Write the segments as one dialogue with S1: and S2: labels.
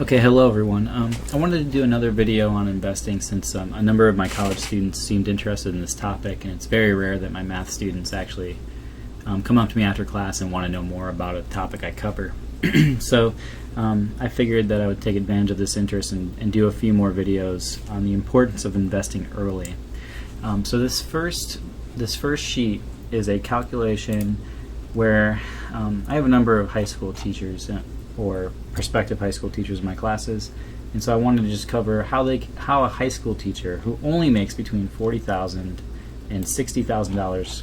S1: Okay, hello everyone. I wanted to do another video on investing since a number of my college students seemed interested in this topic, and it's very rare that my math students actually come up to me after class and want to know more about a topic I cover. So I figured that I would take advantage of this interest and do a few more videos on the importance of investing early. So this first sheet is a calculation where I have a number of high school teachers or prospective high school teachers in my classes, and so I wanted to just cover how a high school teacher who only makes between $40,000 and $60,000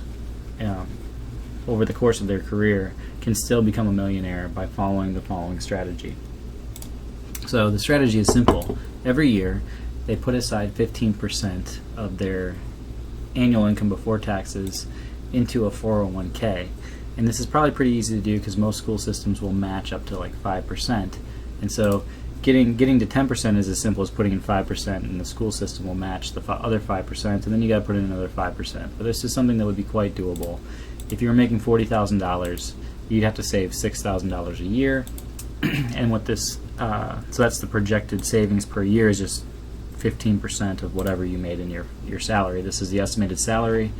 S1: over the course of their career can still become a millionaire by following the following strategy. So the strategy is simple. Every year they put aside 15% of their annual income before taxes into a 401k. And this is probably pretty easy to do because most school systems will match up to like 5%. And so getting to 10% is as simple as putting in 5%, and the school system will match the other 5%, and then you got to put in another 5%. But this is something that would be quite doable. If you were making $40,000, you'd have to save $6,000 a year. And what this, so that's the projected savings per year, is just 15% of whatever you made in your salary. This is the estimated salary.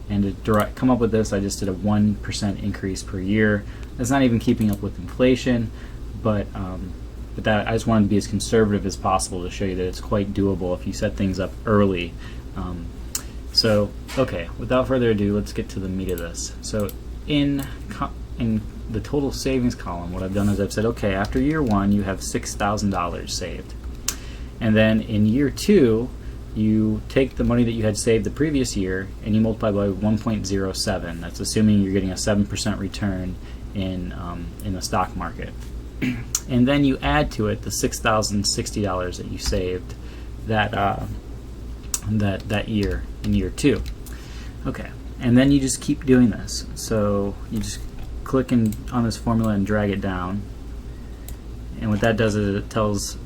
S1: And to come up with this, I just did a 1% increase per year. That's not even keeping up with inflation, but that I just wanted to be as conservative as possible to show you that it's quite doable if you set things up early. So, okay, without further ado, let's get to the meat of this. So, in the total savings column, what I've done is I've said, okay, after year one, you have $6,000 saved, and then in year two, you take the money that you had saved the previous year and you multiply by 1.07. That's assuming you're getting a 7% return in the stock market. And then you add to it the $6,060 that you saved that year in year two. Okay, and then you just keep doing this. So you just click on this formula and drag it down. And what that does is it tells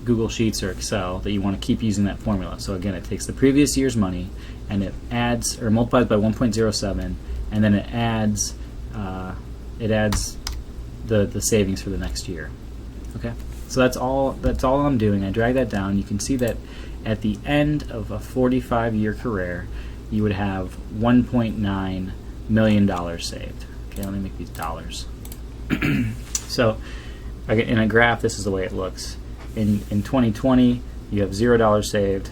S1: Google Sheets or Excel that you want to keep using that formula. So again, it takes the previous year's money and it adds or multiplies by 1.07, and then it adds the savings for the next year. Okay, so that's all I'm doing. I drag that down. You can see that at the end of a 45-year career, you would have $1.9 million saved. Okay, let me make these dollars. So in a graph, this is the way it looks. In 2020, you have $0 saved,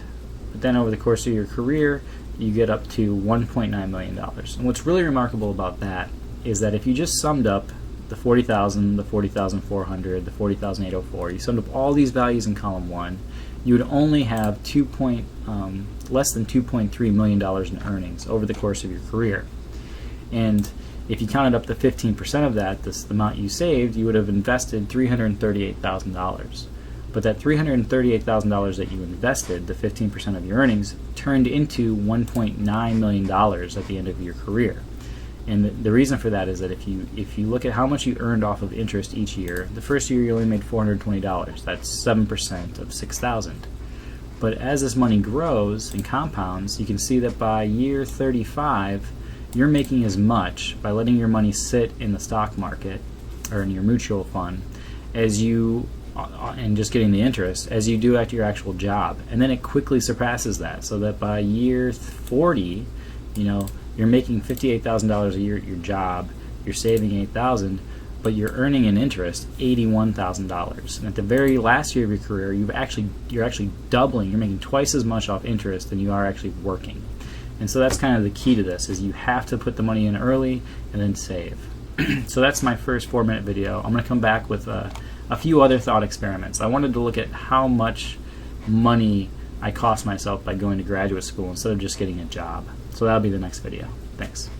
S1: but then over the course of your career, you get up to $1.9 million. And what's really remarkable about that is that if you just summed up the 40,000, the 40,400, the 40,804, you summed up all these values in column one, you would only have less than $2.3 million in earnings over the course of your career. And if you counted up the 15% of that, the amount you saved, you would have invested $338,000. But that $338,000 that you invested, the 15% of your earnings, turned into $1.9 million at the end of your career. And the reason for that is that if you look at how much you earned off of interest each year, the first year you only made $420. That's 7% of $6,000. But as this money grows and compounds, you can see that by year 35, you're making as much by letting your money sit in the stock market or in your mutual fund as you and just getting the interest as you do at your actual job. And then it quickly surpasses that, so that by year 40, you're making $58,000 a year at your job, you're saving $8,000, but you're earning in interest $81,000. And at the very last year of your career, you're actually doubling. You're making twice as much off interest than you are actually working. And so that's kind of the key to this, is you have to put the money in early and then save. So that's my first 4-minute video. I'm going to come back with a few other thought experiments. I wanted to look at how much money I cost myself by going to graduate school instead of just getting a job. So that'll be the next video. Thanks.